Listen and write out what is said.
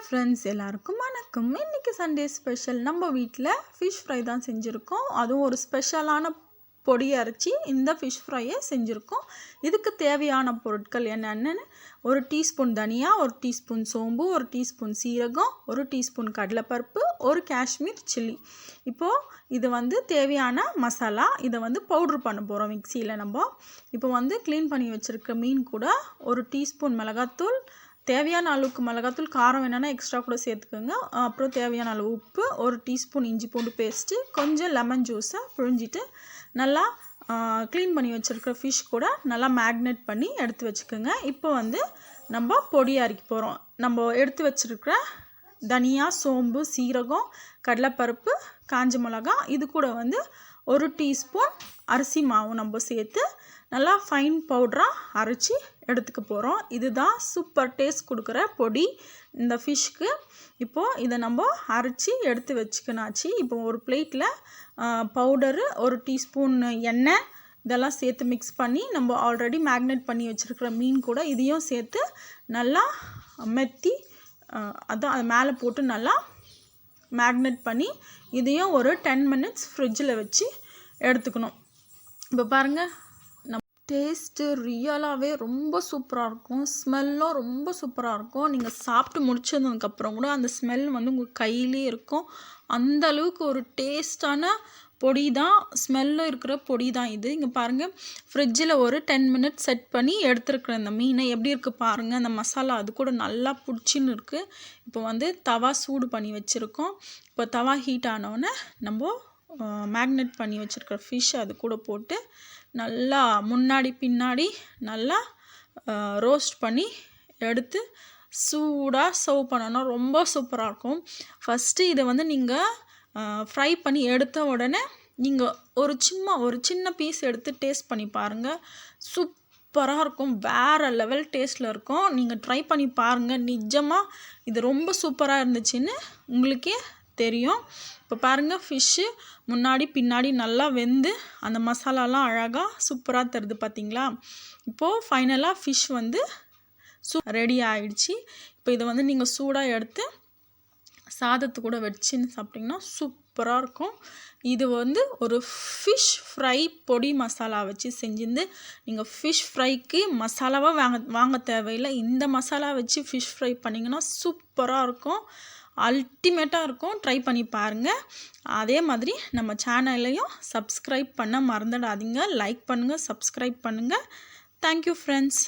Friends எல்லாருக்கும் வணக்கம். இன்றைக்கி சண்டே ஸ்பெஷல் நம்ம வீட்டில் ஃபிஷ் ஃப்ரை தான் செஞ்சுருக்கோம். அதுவும் ஒரு ஸ்பெஷலான பொடி அரைச்சி இந்த ஃபிஷ் ஃப்ரையை செஞ்சுருக்கோம். இதுக்கு தேவையான பொருட்கள் என்னென்னு ஒரு டீஸ்பூன் தனியா, ஒரு டீஸ்பூன் சோம்பு, ஒரு டீஸ்பூன் சீரகம், ஒரு டீஸ்பூன் கடலைப்பருப்பு, ஒரு காஷ்மீர் சில்லி. இப்போது இது தேவையான மசாலா. இதை பவுட்ரு பண்ண போகிறோம் மிக்சியில். நம்ம இப்போ க்ளீன் பண்ணி வச்சுருக்க மீன் கூட ஒரு டீஸ்பூன் மிளகாத்தூள், தேவையான அளவுக்கு மிளகாத்தூள், காரம் வேணுன்னா எக்ஸ்ட்ரா கூட சேர்த்துக்கோங்க. அப்புறம் தேவையான அளவு உப்பு, ஒரு டீஸ்பூன் இஞ்சி பூண்டு பேஸ்ட்டு, கொஞ்சம் லெமன் ஜூஸை புழிஞ்சிட்டு நல்லா க்ளீன் பண்ணி வச்சுருக்கிற ஃபிஷ் கூட நல்லா மேக்னேட் பண்ணி எடுத்து வச்சுக்கோங்க. இப்போ நம்ம பொடி அரைக்க போகிறோம். நம்ம எடுத்து வச்சுருக்கிற தனியா, சோம்பு, சீரகம், கடலைப்பருப்பு, காஞ்ச மிளகா, இது கூட ஒரு டீஸ்பூன் அரிசி மாவு நம்ம சேர்த்து நல்லா ஃபைன் பவுடராக அரைச்சி எடுத்துக்க போகிறோம். இதுதான் சூப்பர் டேஸ்ட் கொடுக்குற பொடி இந்த ஃபிஷ்க்கு. இப்போது இதை நம்ம அரைச்சி எடுத்து வச்சுக்கணாச்சு. இப்போ ஒரு பிளேட்டில் பவுடரு, ஒரு டீஸ்பூன் எண்ணெய், இதெல்லாம் சேர்த்து மிக்ஸ் பண்ணி நம்ம ஆல்ரெடி மேக்னேட் பண்ணி வச்சுருக்கிற மீன் கூட இதையும் சேர்த்து நல்லா மெத்தி அது மேலே போட்டு நல்லா மேக்னேட் பண்ணி இதையும் ஒரு 10 மினிட்ஸ் ஃப்ரிட்ஜில் வச்சு எடுத்துக்கணும். இப்போ பாருங்கள், டேஸ்ட்டு ரியலாகவே ரொம்ப சூப்பராக இருக்கும். ஸ்மெல்லும் ரொம்ப சூப்பராக இருக்கும். நீங்கள் சாப்பிட்டு முடிச்சதுக்கப்புறம் கூட அந்த ஸ்மெல் உங்கள் கையிலே இருக்கும். அந்த அளவுக்கு ஒரு டேஸ்டான பொடி தான், ஸ்மெல்லும் இருக்கிற பொடி தான் இது. இங்கே பாருங்கள், ஃப்ரிட்ஜில் ஒரு 10 மினிட்ஸ் செட் பண்ணி எடுத்துருக்குற இந்த மீனை எப்படி இருக்குது பாருங்கள். அந்த மசாலா அது கூட நல்லா பிடிச்சின்னு இருக்குது. இப்போ தவா சூடு பண்ணி வச்சுருக்கோம். இப்போ தவா ஹீட் ஆனோடனே நம்ம மேக்னேட் பண்ணி வச்சுருக்கிற ஃபிஷ் அது கூட போட்டு நல்லா முன்னாடி பின்னாடி நல்லா ரோஸ்ட் பண்ணி எடுத்து சூடாக சர்வ் பண்ணணும். ரொம்ப சூப்பராக இருக்கும். ஃபஸ்ட்டு இதை நீங்கள் ஃப்ரை பண்ணி எடுத்த உடனே நீங்கள் ஒரு சின்ன பீஸ் எடுத்து டேஸ்ட் பண்ணி பாருங்கள். சூப்பராக இருக்கும். வேறு லெவல் டேஸ்ட்டில் இருக்கும். நீங்கள் ட்ரை பண்ணி பாருங்கள். நிஜமாக இது ரொம்ப சூப்பராக இருந்துச்சுன்னு உங்களுக்கே தெரியும். இப்போ பாருங்கள், ஃபிஷ்ஷு முன்னாடி பின்னாடி நல்லா வெந்து அந்த மசாலாலாம் அழகாக சூப்பராக தருது பார்த்தீங்களா. இப்போது ஃபைனலாக ஃபிஷ் ரெடி ஆகிடுச்சு. இப்போ இதை நீங்கள் சூடாக எடுத்து சாதத்து கூட வச்சுன்னு சாப்பிட்டிங்கன்னா சூப்பராக இருக்கும். இது ஒரு ஃபிஷ் ஃப்ரை பொடி மசாலா வச்சு செஞ்சிருந்து. நீங்கள் ஃபிஷ் ஃப்ரைக்கு மசாலாவாக வாங்க தேவையில்லை. இந்த மசாலா வச்சு ஃபிஷ் ஃப்ரை பண்ணிங்கன்னா சூப்பராக இருக்கும். அல்டிமேட்டாக இருக்கும். ட்ரை பண்ணி பாருங்கள். அதே மாதிரி நம்ம சேனல்லையும் சப்ஸ்கிரைப் பண்ண மறந்துடாதீங்க. லைக் பண்ணுங்கள், சப்ஸ்கிரைப் பண்ணுங்கள். Thank you friends.